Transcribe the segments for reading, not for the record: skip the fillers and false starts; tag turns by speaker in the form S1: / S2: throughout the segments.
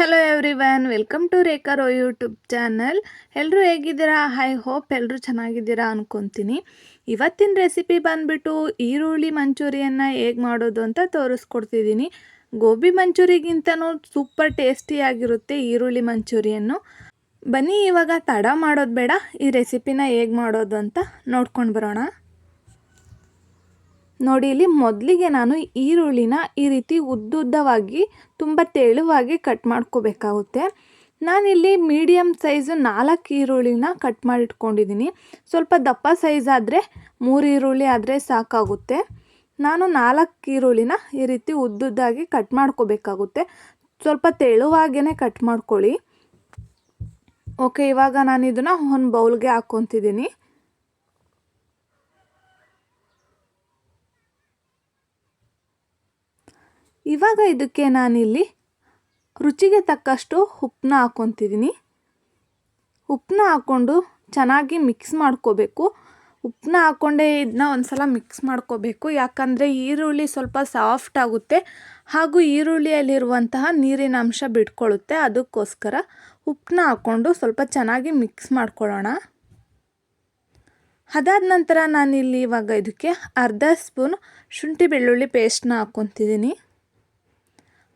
S1: Hello everyone, welcome to Rekha Ro YouTube channel. ಎಲ್ಲರೂ ಹೇಗಿದ್ದೀರಾ? I hope ಎಲ್ಲರೂ ಚೆನ್ನಾಗಿದ್ದೀರಾ ಅನ್ಕೊತೀನಿ. ಇವತ್ತಿನ ರೆಸಿಪಿ ಬಂದುಬಿಟ್ಟು ಈರುಳ್ಳಿ ಮಂಚೂರಿಯನ್ನು ಹೇಗೆ ಮಾಡೋದು ಅಂತ ತೋರಿಸ್ಕೊಡ್ತಿದ್ದೀನಿ. ಗೋಬಿ ಮಂಚೂರಿಗಿಂತನೂ ಸೂಪರ್ ಟೇಸ್ಟಿಯಾಗಿರುತ್ತೆ ಈರುಳ್ಳಿ ಮಂಚೂರಿಯನ್ನು. ಬನ್ನಿ ಇವಾಗ ತಡ ಮಾಡೋದು ಬೇಡ, ಈ ರೆಸಿಪಿನ ಹೇಗೆ ಮಾಡೋದು ಅಂತ ನೋಡ್ಕೊಂಡು ಬರೋಣ. ನೋಡಿ, ಇಲ್ಲಿ ಮೊದಲಿಗೆ ನಾನು ಈರುಳ್ಳಿನ ಈ ರೀತಿ ಉದ್ದುದ್ದವಾಗಿ ತುಂಬ ತೆಳುವಾಗಿ ಕಟ್ ಮಾಡ್ಕೋಬೇಕಾಗುತ್ತೆ. ನಾನಿಲ್ಲಿ ಮೀಡಿಯಮ್ ಸೈಜು 4 ಈರುಳ್ಳಿನ ಕಟ್ ಮಾಡಿಟ್ಕೊಂಡಿದ್ದೀನಿ. ಸ್ವಲ್ಪ ದಪ್ಪ ಸೈಜ್ ಆದರೆ 3 ಈರುಳ್ಳಿ ಆದರೆ ಸಾಕಾಗುತ್ತೆ. ನಾನು 4 ಈರುಳ್ಳಿನ ಈ ರೀತಿ ಉದ್ದುದ್ದಾಗಿ ಕಟ್ ಮಾಡ್ಕೋಬೇಕಾಗುತ್ತೆ. ಸ್ವಲ್ಪ ತೆಳುವಾಗೇ ಕಟ್ ಮಾಡ್ಕೊಳ್ಳಿ. ಓಕೆ, ಇವಾಗ ನಾನು ಇದನ್ನು ಒಂದು ಬೌಲ್ಗೆ ಹಾಕ್ಕೊತಿದ್ದೀನಿ. ಇವಾಗ ಇದಕ್ಕೆ ನಾನಿಲ್ಲಿ ರುಚಿಗೆ ತಕ್ಕಷ್ಟು ಉಪ್ಪನ್ನ ಹಾಕ್ಕೊತಿದ್ದೀನಿ. ಉಪ್ಪನ್ನ ಹಾಕ್ಕೊಂಡು ಚೆನ್ನಾಗಿ ಮಿಕ್ಸ್ ಮಾಡ್ಕೋಬೇಕು. ಉಪ್ಪನ್ನ ಹಾಕ್ಕೊಂಡೇ ಇದನ್ನ ಒಂದು ಸಲ ಮಿಕ್ಸ್ ಮಾಡ್ಕೋಬೇಕು, ಯಾಕಂದರೆ ಈರುಳ್ಳಿ ಸ್ವಲ್ಪ ಸಾಫ್ಟ್ ಆಗುತ್ತೆ ಹಾಗೂ ಈರುಳ್ಳಿಯಲ್ಲಿರುವಂತಹ ನೀರಿನ ಅಂಶ ಬಿಟ್ಕೊಳ್ಳುತ್ತೆ. ಅದಕ್ಕೋಸ್ಕರ ಉಪ್ಪನ್ನ ಹಾಕ್ಕೊಂಡು ಸ್ವಲ್ಪ ಚೆನ್ನಾಗಿ ಮಿಕ್ಸ್ ಮಾಡ್ಕೊಳ್ಳೋಣ. ಅದಾದ ನಂತರ ನಾನಿಲ್ಲಿ ಇವಾಗ ಇದಕ್ಕೆ ಅರ್ಧ ಸ್ಪೂನ್ ಶುಂಠಿ ಬೆಳ್ಳುಳ್ಳಿ ಪೇಸ್ಟ್ನ ಹಾಕ್ಕೊತಿದ್ದೀನಿ.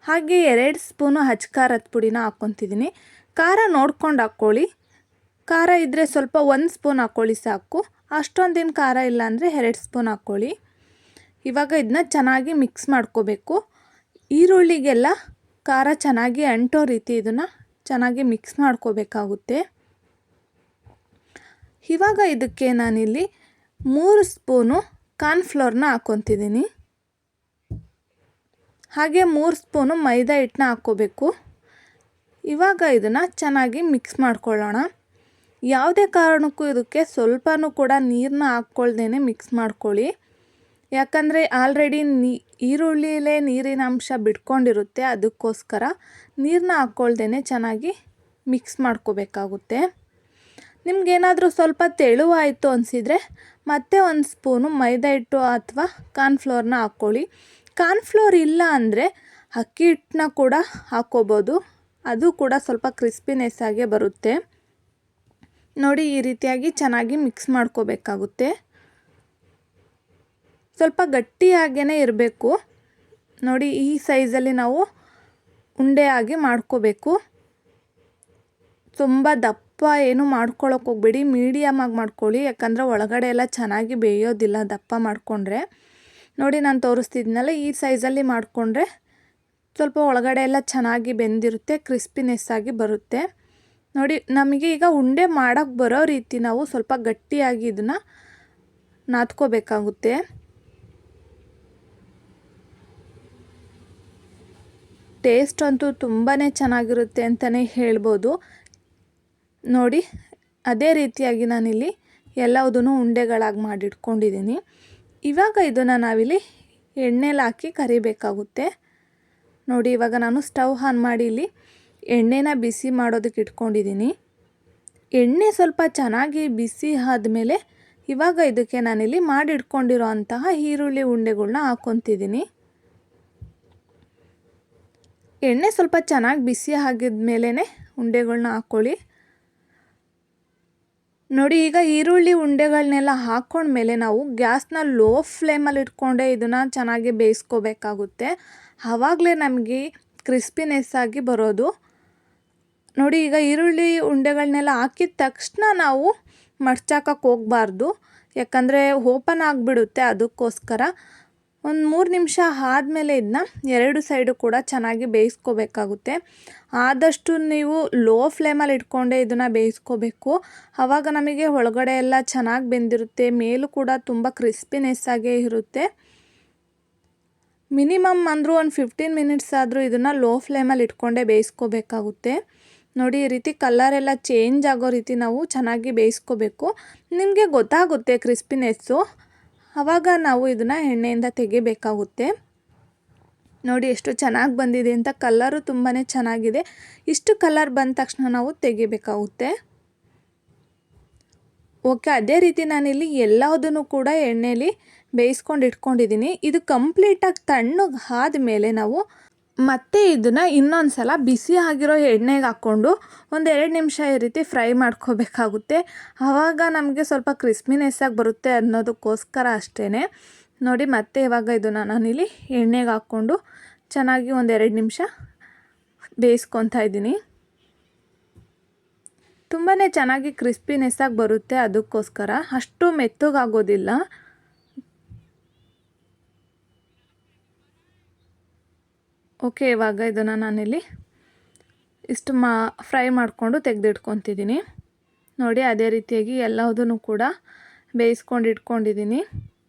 S1: ಹಾಗೆ 2 ಸ್ಪೂನು ಖಾರದ ಪುಡಿನ ಹಾಕ್ಕೊತಿದ್ದೀನಿ. ಖಾರ ನೋಡ್ಕೊಂಡು ಹಾಕ್ಕೊಳ್ಳಿ. ಖಾರ ಇದ್ದರೆ ಸ್ವಲ್ಪ 1 ಸ್ಪೂನ್ ಹಾಕ್ಕೊಳ್ಳಿ ಸಾಕು. ಅಷ್ಟೊಂದೇನು ಖಾರ ಇಲ್ಲ ಅಂದರೆ 2 ಸ್ಪೂನ್ ಹಾಕ್ಕೊಳ್ಳಿ. ಇವಾಗ ಇದನ್ನ ಚೆನ್ನಾಗಿ ಮಿಕ್ಸ್ ಮಾಡ್ಕೋಬೇಕು. ಈರುಳ್ಳಿಗೆಲ್ಲ ಖಾರ ಚೆನ್ನಾಗಿ ಅಂಟೋ ರೀತಿ ಇದನ್ನು ಚೆನ್ನಾಗಿ ಮಿಕ್ಸ್ ಮಾಡ್ಕೋಬೇಕಾಗುತ್ತೆ. ಇವಾಗ ಇದಕ್ಕೆ ನಾನಿಲ್ಲಿ 3 ಸ್ಪೂನು ಕಾರ್ನ್ಫ್ಲೋರ್ನ ಹಾಕ್ಕೊತಿದ್ದೀನಿ. ಹಾಗೆ 3 ಸ್ಪೂನು ಮೈದಾ ಹಿಟ್ಟನ್ನ ಹಾಕ್ಕೋಬೇಕು. ಇವಾಗ ಇದನ್ನು ಚೆನ್ನಾಗಿ ಮಿಕ್ಸ್ ಮಾಡ್ಕೊಳ್ಳೋಣ. ಯಾವುದೇ ಕಾರಣಕ್ಕೂ ಇದಕ್ಕೆ ಸ್ವಲ್ಪನೂ ಕೂಡ ನೀರನ್ನ ಹಾಕ್ಕೊಳ್ದೇ ಮಿಕ್ಸ್ ಮಾಡ್ಕೊಳ್ಳಿ, ಯಾಕಂದರೆ ಆಲ್ರೆಡಿ ಈರುಳ್ಳಿಲೇ ನೀರಿನ ಅಂಶ ಬಿಟ್ಕೊಂಡಿರುತ್ತೆ. ಅದಕ್ಕೋಸ್ಕರ ನೀರನ್ನ ಹಾಕ್ಕೊಳ್ದೇ ಚೆನ್ನಾಗಿ ಮಿಕ್ಸ್ ಮಾಡ್ಕೋಬೇಕಾಗುತ್ತೆ. ನಿಮಗೇನಾದರೂ ಸ್ವಲ್ಪ ತೆಳುವಾಯಿತು ಅನಿಸಿದರೆ ಮತ್ತೆ 1 ಸ್ಪೂನು ಮೈದಾ ಹಿಟ್ಟು ಅಥವಾ ಕಾರ್ನ್ಫ್ಲೋರ್ನ ಹಾಕ್ಕೊಳ್ಳಿ. ಕಾರ್ನ್ಫ್ಲೋರ್ ಇಲ್ಲ ಅಂದರೆ ಅಕ್ಕಿ ಹಿಟ್ಟನ್ನ ಕೂಡ ಹಾಕ್ಕೋಬೋದು, ಅದು ಕೂಡ ಸ್ವಲ್ಪ ಕ್ರಿಸ್ಪಿನೆಸ್ ಆಗೇ ಬರುತ್ತೆ. ನೋಡಿ, ಈ ರೀತಿಯಾಗಿ ಚೆನ್ನಾಗಿ ಮಿಕ್ಸ್ ಮಾಡ್ಕೋಬೇಕಾಗುತ್ತೆ. ಸ್ವಲ್ಪ ಗಟ್ಟಿಯಾಗೇ ಇರಬೇಕು. ನೋಡಿ, ಈ ಸೈಜಲ್ಲಿ ನಾವು ಉಂಡೆ ಆಗಿ ಮಾಡ್ಕೋಬೇಕು. ತುಂಬ ದಪ್ಪ ಏನು ಮಾಡ್ಕೊಳ್ಳೋಕೆ ಹೋಗ್ಬೇಡಿ, ಮೀಡಿಯಮಾಗಿ ಮಾಡ್ಕೊಳ್ಳಿ, ಯಾಕಂದರೆ ಒಳಗಡೆ ಎಲ್ಲ ಚೆನ್ನಾಗಿ ಬೇಯೋದಿಲ್ಲ ದಪ್ಪ ಮಾಡಿಕೊಂಡ್ರೆ. ನೋಡಿ, ನಾನು ತೋರಿಸ್ತಿದ್ನಲ್ಲ, ಈ ಸೈಜಲ್ಲಿ ಮಾಡಿಕೊಂಡ್ರೆ ಸ್ವಲ್ಪ ಒಳಗಡೆ ಎಲ್ಲ ಚೆನ್ನಾಗಿ ಬೆಂದಿರುತ್ತೆ, ಕ್ರಿಸ್ಪಿನೆಸ್ ಆಗಿ ಬರುತ್ತೆ. ನೋಡಿ, ನಮಗೆ ಈಗ ಉಂಡೆ ಮಾಡೋಕ್ಕೆ ಬರೋ ರೀತಿ ನಾವು ಸ್ವಲ್ಪ ಗಟ್ಟಿಯಾಗಿ ಇದನ್ನು ನಾದ್ಕೋಬೇಕಾಗುತ್ತೆ. ಟೇಸ್ಟ್ ಅಂತೂ ತುಂಬಾ ಚೆನ್ನಾಗಿರುತ್ತೆ ಅಂತಲೇ ಹೇಳ್ಬೋದು. ನೋಡಿ, ಅದೇ ರೀತಿಯಾಗಿ ನಾನಿಲ್ಲಿ ಎಲ್ಲದನ್ನು ಉಂಡೆಗಳಾಗಿ ಮಾಡಿಟ್ಕೊಂಡಿದ್ದೀನಿ. ಇವಾಗ ಇದನ್ನು ನಾವಿಲ್ಲಿ ಎಣ್ಣೆಲಿ ಹಾಕಿ ಕರಿಬೇಕಾಗುತ್ತೆ. ನೋಡಿ, ಇವಾಗ ನಾನು ಸ್ಟವ್ ಆನ್ ಮಾಡಿ ಇಲ್ಲಿ ಎಣ್ಣೆನ ಬಿಸಿ ಮಾಡೋದಕ್ಕೆ ಇಟ್ಕೊಂಡಿದ್ದೀನಿ. ಎಣ್ಣೆ ಸ್ವಲ್ಪ ಚೆನ್ನಾಗಿ ಬಿಸಿ ಆದಮೇಲೆ ಇವಾಗ ಇದಕ್ಕೆ ನಾನಿಲ್ಲಿ ಮಾಡಿಟ್ಕೊಂಡಿರೋ ಅಂತಹ ಈರುಳ್ಳಿ ಉಂಡೆಗಳನ್ನ ಹಾಕ್ಕೊತಿದ್ದೀನಿ. ಎಣ್ಣೆ ಸ್ವಲ್ಪ ಚೆನ್ನಾಗಿ ಬಿಸಿ ಆಗಿದ ಮೇಲೇ ಉಂಡೆಗಳನ್ನ ಹಾಕ್ಕೊಳ್ಳಿ. ನೋಡಿ, ಈಗ ಈರುಳ್ಳಿ ಉಂಡೆಗಳನ್ನೆಲ್ಲ ಹಾಕ್ಕೊಂಡ್ಮೇಲೆ ನಾವು ಗ್ಯಾಸ್ನ ಲೋ ಫ್ಲೇಮಲ್ಲಿ ಇಟ್ಕೊಂಡೆ ಇದನ್ನು ಚೆನ್ನಾಗಿ ಬೇಯಿಸ್ಕೋಬೇಕಾಗುತ್ತೆ. ಆವಾಗಲೇ ನಮಗೆ ಕ್ರಿಸ್ಪಿನೆಸ್ ಆಗಿ ಬರೋದು. ನೋಡಿ, ಈಗ ಈರುಳ್ಳಿ ಉಂಡೆಗಳನ್ನೆಲ್ಲ ಹಾಕಿದ ತಕ್ಷಣ ನಾವು ಮಡ್ಚಾಕಕ್ಕೆ ಹೋಗಬಾರ್ದು, ಯಾಕಂದರೆ ಓಪನ್ ಆಗಿಬಿಡುತ್ತೆ. ಅದಕ್ಕೋಸ್ಕರ ಒಂದು 3 ನಿಮಿಷ ಆದಮೇಲೆ ಇದನ್ನ 2 ಸೈಡು ಕೂಡ ಚೆನ್ನಾಗಿ ಬೇಯಿಸ್ಕೋಬೇಕಾಗುತ್ತೆ. ಆದಷ್ಟು ನೀವು ಲೋ ಫ್ಲೇಮಲ್ಲಿ ಇಟ್ಕೊಂಡೆ ಇದನ್ನು ಬೇಯಿಸ್ಕೋಬೇಕು. ಆವಾಗ ನಮಗೆ ಒಳಗಡೆ ಎಲ್ಲ ಚೆನ್ನಾಗಿ ಬೆಂದಿರುತ್ತೆ, ಮೇಲೂ ಕೂಡ ತುಂಬ ಕ್ರಿಸ್ಪಿನೆಸ್ ಆಗೇ ಇರುತ್ತೆ. ಮಿನಿಮಮ್ ಅಂದರೂ ಒಂದು 15 ಮಿನಿಟ್ಸ್ ಆದರೂ ಇದನ್ನು ಲೋ ಫ್ಲೇಮಲ್ಲಿ ಇಟ್ಕೊಂಡೆ ಬೇಯಿಸ್ಕೋಬೇಕಾಗುತ್ತೆ. ನೋಡಿ, ಈ ರೀತಿ ಕಲರೆಲ್ಲ ಚೇಂಜ್ ಆಗೋ ರೀತಿ ನಾವು ಚೆನ್ನಾಗಿ ಬೇಯಿಸ್ಕೋಬೇಕು. ನಿಮಗೆ ಗೊತ್ತಾಗುತ್ತೆ ಕ್ರಿಸ್ಪಿನೆಸ್ಸು, ಆವಾಗ ನಾವು ಇದನ್ನು ಎಣ್ಣೆಯಿಂದ ತೆಗಿಬೇಕಾಗುತ್ತೆ. ನೋಡಿ, ಎಷ್ಟು ಚೆನ್ನಾಗಿ ಬಂದಿದೆ ಅಂತ. ಕಲರು ತುಂಬಾ ಚೆನ್ನಾಗಿದೆ. ಇಷ್ಟು ಕಲರ್ ಬಂದ ತಕ್ಷಣ ನಾವು ತೆಗಿಬೇಕಾಗುತ್ತೆ. ಓಕೆ, ಅದೇ ರೀತಿ ನಾನಿಲ್ಲಿ ಎಲ್ಲದನ್ನು ಕೂಡ ಎಣ್ಣೆಲಿ ಬೇಯಿಸ್ಕೊಂಡು ಇಟ್ಕೊಂಡಿದ್ದೀನಿ. ಇದು ಕಂಪ್ಲೀಟಾಗಿ ತಣ್ಣಗೆ ಆದಮೇಲೆ ನಾವು ಮತ್ತು ಇದನ್ನು ಇನ್ನೊಂದು ಸಲ ಬಿಸಿ ಆಗಿರೋ ಎಣ್ಣೆಗೆ ಹಾಕ್ಕೊಂಡು ಒಂದು 2 ನಿಮಿಷ ಈ ರೀತಿ ಫ್ರೈ ಮಾಡ್ಕೋಬೇಕಾಗುತ್ತೆ. ಆವಾಗ ನಮಗೆ ಸ್ವಲ್ಪ ಕ್ರಿಸ್ಪಿನೆಸ್ಸಾಗಿ ಬರುತ್ತೆ ಅನ್ನೋದಕ್ಕೋಸ್ಕರ ಅಷ್ಟೇ. ನೋಡಿ ಮತ್ತೆ ಇವಾಗ ಇದನ್ನು ನಾನಿಲ್ಲಿ ಎಣ್ಣೆಗೆ ಹಾಕ್ಕೊಂಡು ಚೆನ್ನಾಗಿ ಒಂದು 2 ನಿಮಿಷ ಬೇಯಿಸ್ಕೊತಾ ಇದ್ದೀನಿ. ತುಂಬಾ ಚೆನ್ನಾಗಿ ಕ್ರಿಸ್ಪಿನೆಸ್ಸಾಗಿ ಬರುತ್ತೆ, ಅದಕ್ಕೋಸ್ಕರ ಅಷ್ಟು ಮೆತ್ತಗಾಗೋದಿಲ್ಲ. ಓಕೆ, ಇವಾಗ ಇದನ್ನು ನಾನಿಲ್ಲಿ ಇಷ್ಟು ಫ್ರೈ ಮಾಡಿಕೊಂಡು ತೆಗೆದಿಟ್ಕೊತಿದ್ದೀನಿ. ನೋಡಿ ಅದೇ ರೀತಿಯಾಗಿ ಎಲ್ಲದನ್ನು ಕೂಡ ಬೇಯಿಸ್ಕೊಂಡು ಇಟ್ಕೊಂಡಿದ್ದೀನಿ.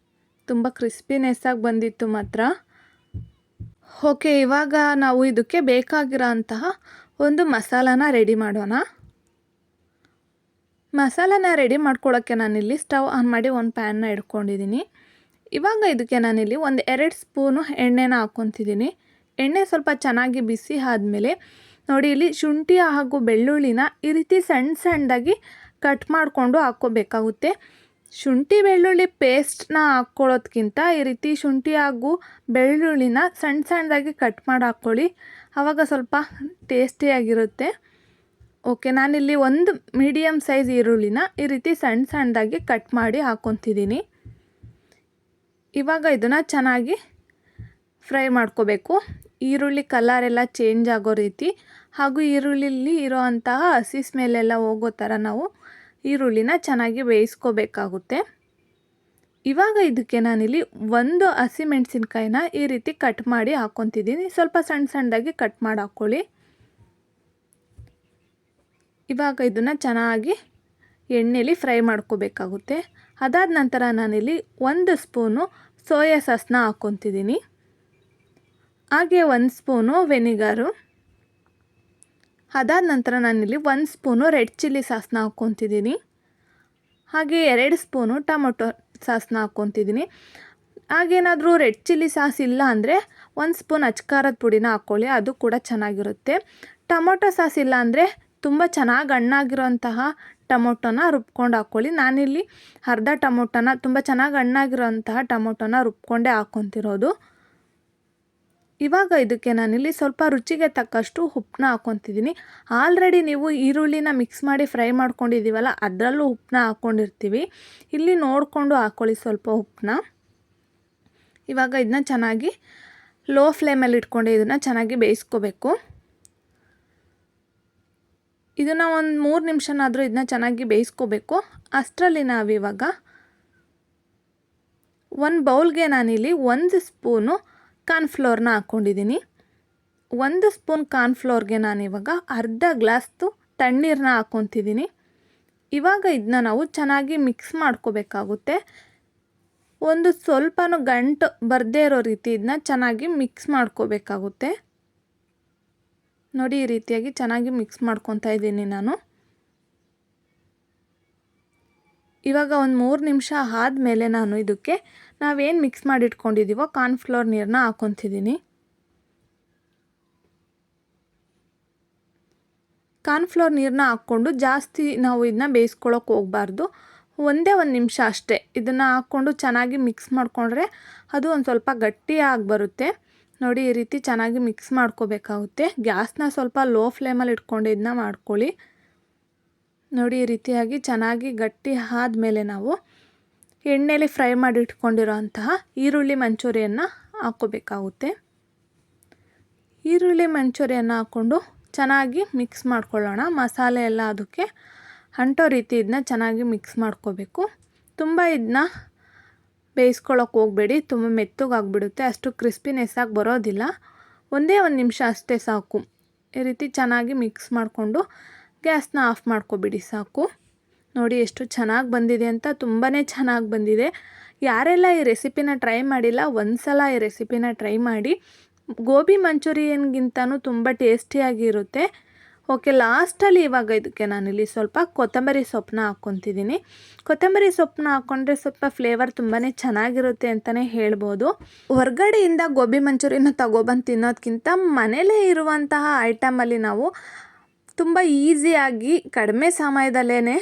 S1: ತುಂಬ ಕ್ರಿಸ್ಪಿನೆಸ್ಸಾಗಿ ಬಂದಿತ್ತು ಮಾತ್ರ. ಓಕೆ, ಇವಾಗ ನಾವು ಇದಕ್ಕೆ ಬೇಕಾಗಿರೋ ಅಂತಹ ಒಂದು ಮಸಾಲಾನ ರೆಡಿ ಮಾಡೋಣ. ಮಸಾಲಾನ ರೆಡಿ ಮಾಡ್ಕೊಳ್ಳೋಕ್ಕೆ ನಾನಿಲ್ಲಿ ಸ್ಟವ್ ಆನ್ ಮಾಡಿ ಒಂದು ಪ್ಯಾನ್ನ ಇಟ್ಕೊಂಡಿದ್ದೀನಿ. ಇವಾಗ ಇದಕ್ಕೆ ನಾನಿಲ್ಲಿ ಒಂದು 2 ಸ್ಪೂನು ಎಣ್ಣೆನ ಹಾಕ್ಕೊತಿದ್ದೀನಿ. ಎಣ್ಣೆ ಸ್ವಲ್ಪ ಚೆನ್ನಾಗಿ ಬಿಸಿ ಆದಮೇಲೆ ನೋಡಿ ಇಲ್ಲಿ ಶುಂಠಿ ಹಾಗೂ ಬೆಳ್ಳುಳ್ಳಿನ ಈ ರೀತಿ ಸಣ್ಣ ಸಣ್ಣದಾಗಿ ಕಟ್ ಮಾಡಿಕೊಂಡು ಹಾಕ್ಕೋಬೇಕಾಗುತ್ತೆ. ಶುಂಠಿ ಬೆಳ್ಳುಳ್ಳಿ ಪೇಸ್ಟ್ನ ಹಾಕ್ಕೊಳ್ಳೋದ್ಕಿಂತ ಈ ರೀತಿ ಶುಂಠಿ ಹಾಗೂ ಬೆಳ್ಳುಳ್ಳಿನ ಸಣ್ಣ ಸಣ್ಣದಾಗಿ ಕಟ್ ಮಾಡಿ ಹಾಕ್ಕೊಳ್ಳಿ, ಆವಾಗ ಸ್ವಲ್ಪ ಟೇಸ್ಟಿಯಾಗಿರುತ್ತೆ. ಓಕೆ, ನಾನಿಲ್ಲಿ ಒಂದು ಮೀಡಿಯಮ್ ಸೈಜ್ ಈರುಳ್ಳಿನ ಈ ರೀತಿ ಸಣ್ಣ ಸಣ್ಣದಾಗಿ ಕಟ್ ಮಾಡಿ ಹಾಕ್ಕೊತಿದ್ದೀನಿ. ಇವಾಗ ಇದನ್ನು ಚೆನ್ನಾಗಿ ಫ್ರೈ ಮಾಡ್ಕೋಬೇಕು. ಈರುಳ್ಳಿ ಕಲರೆಲ್ಲ ಚೇಂಜ್ ಆಗೋ ರೀತಿ ಹಾಗೂ ಈರುಳ್ಳಿಲಿ ಇರೋವಂತಹ ಹಸಿ ಸ್ಮೆಲ್ಲೆಲ್ಲ ಹೋಗೋ ಥರ ನಾವು ಈರುಳ್ಳಿನ ಚೆನ್ನಾಗಿ ಬೇಯಿಸ್ಕೋಬೇಕಾಗುತ್ತೆ. ಇವಾಗ ಇದಕ್ಕೆ ನಾನಿಲ್ಲಿ 1 ಹಸಿಮೆಣಸಿನ್ಕಾಯಿನ ಈ ರೀತಿ ಕಟ್ ಮಾಡಿ ಹಾಕ್ಕೊತಿದ್ದೀನಿ. ಸ್ವಲ್ಪ ಸಣ್ಣ ಸಣ್ಣದಾಗಿ ಕಟ್ ಮಾಡಿ ಹಾಕ್ಕೊಳ್ಳಿ. ಇವಾಗ ಇದನ್ನು ಚೆನ್ನಾಗಿ ಎಣ್ಣೆಲಿ ಫ್ರೈ ಮಾಡ್ಕೋಬೇಕಾಗುತ್ತೆ. ಅದಾದ ನಂತರ ನಾನಿಲ್ಲಿ 1 ಸ್ಪೂನು ಸೋಯಾ ಸಾಸ್ನ ಹಾಕ್ಕೊತಿದ್ದೀನಿ. ಹಾಗೆ 1 ಸ್ಪೂನು ವೆನಿಗರು. ಅದಾದ ನಂತರ ನಾನಿಲ್ಲಿ 1 ಸ್ಪೂನು ರೆಡ್ ಚಿಲ್ಲಿ ಸಾಸ್ನ ಹಾಕ್ಕೊತಿದ್ದೀನಿ. ಹಾಗೆ 2 ಸ್ಪೂನು ಟೊಮೊಟೊ ಸಾಸ್ನ ಹಾಕ್ಕೊತಿದ್ದೀನಿ. ಹಾಗೇನಾದರೂ ರೆಡ್ ಚಿಲ್ಲಿ ಸಾಸ್ ಇಲ್ಲ ಅಂದರೆ 1 ಸ್ಪೂನ್ ಅಚ್ಕಾರದ ಪುಡಿನ ಹಾಕ್ಕೊಳ್ಳಿ, ಅದು ಕೂಡ ಚೆನ್ನಾಗಿರುತ್ತೆ. ಟೊಮೊಟೊ ಸಾಸ್ ಇಲ್ಲ ಅಂದರೆ ತುಂಬ ಚೆನ್ನಾಗಿ ಹಣ್ಣಾಗಿರೋಂತಹ ಟೊಮೊಟೊನ ರುಬ್ಕೊಂಡು ಹಾಕ್ಕೊಳ್ಳಿ. ನಾನಿಲ್ಲಿ ಅರ್ಧ ಟೊಮೊಟೊನ ತುಂಬ ಚೆನ್ನಾಗಿ ಹಣ್ಣಾಗಿರೋಂತಹ ಟೊಮೊಟೊನ ರುಬ್ಕೊಂಡೇ ಹಾಕ್ಕೊತಿರೋದು. ಇವಾಗ ಇದಕ್ಕೆ ನಾನಿಲ್ಲಿ ಸ್ವಲ್ಪ ರುಚಿಗೆ ತಕ್ಕಷ್ಟು ಉಪ್ಪನ್ನ ಹಾಕ್ಕೊತಿದ್ದೀನಿ. ಆಲ್ರೆಡಿ ನೀವು ಈರುಳ್ಳಿನ ಮಿಕ್ಸ್ ಮಾಡಿ ಫ್ರೈ ಮಾಡ್ಕೊಂಡಿದ್ದೀವಲ್ಲ, ಅದರಲ್ಲೂ ಉಪ್ಪನ್ನ ಹಾಕ್ಕೊಂಡಿರ್ತೀವಿ. ಇಲ್ಲಿ ನೋಡಿಕೊಂಡು ಹಾಕ್ಕೊಳ್ಳಿ ಸ್ವಲ್ಪ ಉಪ್ಪನ್ನ. ಇವಾಗ ಇದನ್ನ ಚೆನ್ನಾಗಿ ಲೋ ಫ್ಲೇಮಲ್ಲಿ ಇಟ್ಕೊಂಡು ಇದನ್ನು ಚೆನ್ನಾಗಿ ಬೇಯಿಸ್ಕೋಬೇಕು. ಇದನ್ನು ಒಂದು 3 ನಿಮಿಷನಾದರೂ ಇದನ್ನ ಚೆನ್ನಾಗಿ ಬೇಯಿಸ್ಕೋಬೇಕು. ಅಷ್ಟರಲ್ಲಿ ನಾವಿವಾಗ ಒಂದು ಬೌಲ್ಗೆ ನಾನಿಲ್ಲಿ 1 ಸ್ಪೂನು ಕಾರ್ನ್ಫ್ಲೋರ್ನ ಹಾಕ್ಕೊಂಡಿದ್ದೀನಿ. 1 ಸ್ಪೂನ್ ಕಾರ್ನ್ಫ್ಲೋರ್ಗೆ ನಾನಿವಾಗ ಅರ್ಧ ಗ್ಲಾಸ್ದು ತಣ್ಣೀರನ್ನ ಹಾಕ್ಕೊತಿದ್ದೀನಿ. ಇವಾಗ ಇದನ್ನ ನಾವು ಚೆನ್ನಾಗಿ ಮಿಕ್ಸ್ ಮಾಡ್ಕೋಬೇಕಾಗುತ್ತೆ. ಒಂದು ಸ್ವಲ್ಪನೂ ಗಂಟು ಬರದೇ ಇರೋ ರೀತಿ ಇದನ್ನ ಚೆನ್ನಾಗಿ ಮಿಕ್ಸ್ ಮಾಡ್ಕೋಬೇಕಾಗುತ್ತೆ. ನೋಡಿ ಈ ರೀತಿಯಾಗಿ ಚೆನ್ನಾಗಿ ಮಿಕ್ಸ್ ಮಾಡ್ಕೊತಾ ಇದ್ದೀನಿ ನಾನು. ಇವಾಗ ಒಂದು 3 ನಿಮಿಷ ಆದಮೇಲೆ ನಾನು ಇದಕ್ಕೆ ನಾವೇನು ಮಿಕ್ಸ್ ಮಾಡಿ ಇಟ್ಕೊಂಡಿದ್ದೀವೋ ಕಾರ್ನ್ಫ್ಲೋರ್ ನೀರನ್ನ ಹಾಕ್ಕೊತಿದ್ದೀನಿ. ಕಾರ್ನ್ಫ್ಲೋರ್ ನೀರನ್ನ ಹಾಕ್ಕೊಂಡು ಜಾಸ್ತಿ ನಾವು ಇದನ್ನ ಬೇಯಿಸ್ಕೊಳ್ಳೋಕೆ ಹೋಗಬಾರ್ದು. ಒಂದೇ 1 ನಿಮಿಷ ಅಷ್ಟೇ ಇದನ್ನು ಹಾಕ್ಕೊಂಡು ಚೆನ್ನಾಗಿ ಮಿಕ್ಸ್ ಮಾಡಿಕೊಂಡ್ರೆ ಅದು ಒಂದು ಸ್ವಲ್ಪ ಗಟ್ಟಿಯಾಗಿ ಬರುತ್ತೆ. ನೋಡಿ ಈ ರೀತಿ ಚೆನ್ನಾಗಿ ಮಿಕ್ಸ್ ಮಾಡ್ಕೋಬೇಕಾಗುತ್ತೆ. ಗ್ಯಾಸ್ನ ಸ್ವಲ್ಪ ಲೋ ಫ್ಲೇಮಲ್ಲಿ ಇಟ್ಕೊಂಡು ಇದನ್ನ ಮಾಡ್ಕೊಳ್ಳಿ. ನೋಡಿ ಈ ರೀತಿಯಾಗಿ ಚೆನ್ನಾಗಿ ಗಟ್ಟಿ ಆದಮೇಲೆ ನಾವು ಎಣ್ಣೆಲಿ ಫ್ರೈ ಮಾಡಿ ಇಟ್ಕೊಂಡಿರೋ ಅಂತಹ ಈರುಳ್ಳಿ ಮಂಚೂರಿಯನ್ನು ಹಾಕ್ಕೋಬೇಕಾಗುತ್ತೆ. ಈರುಳ್ಳಿ ಮಂಚೂರಿಯನ್ನು ಹಾಕ್ಕೊಂಡು ಚೆನ್ನಾಗಿ ಮಿಕ್ಸ್ ಮಾಡ್ಕೊಳ್ಳೋಣ. ಮಸಾಲೆ ಎಲ್ಲ ಅದಕ್ಕೆ ಅಂಟೋ ರೀತಿ ಇದನ್ನ ಚೆನ್ನಾಗಿ ಮಿಕ್ಸ್ ಮಾಡ್ಕೋಬೇಕು. ತುಂಬ ಇದನ್ನ ಬೇಯಿಸ್ಕೊಳ್ಳೋಕೆ ಹೋಗಬೇಡಿ, ತುಂಬ ಮೆತ್ತಗಾಗ್ಬಿಡುತ್ತೆ, ಅಷ್ಟು ಕ್ರಿಸ್ಪಿನೆಸ್ಸಾಗಿ ಬರೋದಿಲ್ಲ. ಒಂದೇ 1 ನಿಮಿಷ ಅಷ್ಟೇ ಸಾಕು. ಈ ರೀತಿ ಚೆನ್ನಾಗಿ ಮಿಕ್ಸ್ ಮಾಡಿಕೊಂಡು ಗ್ಯಾಸ್ನ ಆಫ್ ಮಾಡ್ಕೊಬಿಡಿ ಸಾಕು. ನೋಡಿ ಎಷ್ಟು ಚೆನ್ನಾಗಿ ಬಂದಿದೆ ಅಂತ, ತುಂಬಾ ಚೆನ್ನಾಗಿ ಬಂದಿದೆ. ಯಾರೆಲ್ಲ ಈ ರೆಸಿಪಿನ ಟ್ರೈ ಮಾಡಿಲ್ಲ, ಒಂದು ಸಲ ಈ ರೆಸಿಪಿನ ಟ್ರೈ ಮಾಡಿ. ಗೋಬಿ ಮಂಚೂರಿಯನ್ಗಿಂತನೂ ತುಂಬ ಟೇಸ್ಟಿಯಾಗಿರುತ್ತೆ. ಓಕೆ, ಲಾಸ್ಟಲ್ಲಿ ಇವಾಗ ಇದಕ್ಕೆ ನಾನಿಲ್ಲಿ ಸ್ವಲ್ಪ ಕೊತ್ತಂಬರಿ ಸೊಪ್ಪನ್ನ ಹಾಕ್ಕೊತಿದ್ದೀನಿ. ಕೊತ್ತಂಬರಿ ಸೊಪ್ಪನ್ನ ಹಾಕ್ಕೊಂಡ್ರೆ ಸ್ವಲ್ಪ ಫ್ಲೇವರ್ ತುಂಬಾ ಚೆನ್ನಾಗಿರುತ್ತೆ ಅಂತಲೇ ಹೇಳ್ಬೋದು. ಹೊರಗಡೆಯಿಂದ ಗೋಬಿ ಮಂಚೂರಿಯನ್ನ ತಗೊಬಂದು ತಿನ್ನೋದಕ್ಕಿಂತ ಮನೇಲೇ ಇರುವಂತಹ ಐಟಮಲ್ಲಿ ನಾವು ತುಂಬ ಈಸಿಯಾಗಿ ಕಡಿಮೆ ಸಮಯದಲ್ಲೇ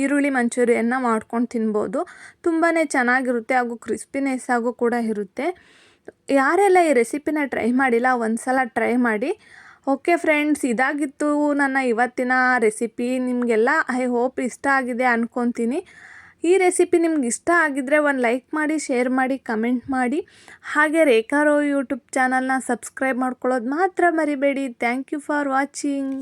S1: ಈರುಳ್ಳಿ ಮಂಚೂರಿಯನ್ನು ಮಾಡ್ಕೊಂಡು ತಿನ್ಬೋದು. ತುಂಬಾ ಚೆನ್ನಾಗಿರುತ್ತೆ ಹಾಗೂ ಕ್ರಿಸ್ಪಿನೆಸ್ ಆಗು ಕೂಡ ಇರುತ್ತೆ. ಯಾರೆಲ್ಲ ಈ ರೆಸಿಪಿನ ಟ್ರೈ ಮಾಡಿಲ್ಲ ಒಂದು ಸಲ ಟ್ರೈ ಮಾಡಿ. ಓಕೆ ಫ್ರೆಂಡ್ಸ್, ಇದಾಗಿತ್ತು ನನ್ನ ಇವತ್ತಿನ ರೆಸಿಪಿ. ನಿಮಗೆಲ್ಲ ಐ ಹೋಪ್ ಇಷ್ಟ ಆಗಿದೆ ಅಂದ್ಕೊತೀನಿ. ಈ ರೆಸಿಪಿ ನಿಮ್ಗೆ ಇಷ್ಟ ಆಗಿದ್ದರೆ ಒಂದು ಲೈಕ್ ಮಾಡಿ, ಶೇರ್ ಮಾಡಿ, ಕಮೆಂಟ್ ಮಾಡಿ. ಹಾಗೆ ರೇಖಾ ರೋ ಯೂಟ್ಯೂಬ್ ಚಾನಲ್ನ ಸಬ್ಸ್ಕ್ರೈಬ್ ಮಾಡ್ಕೊಳ್ಳೋದು ಮಾತ್ರ ಮರಿಬೇಡಿ. Thank you for watching.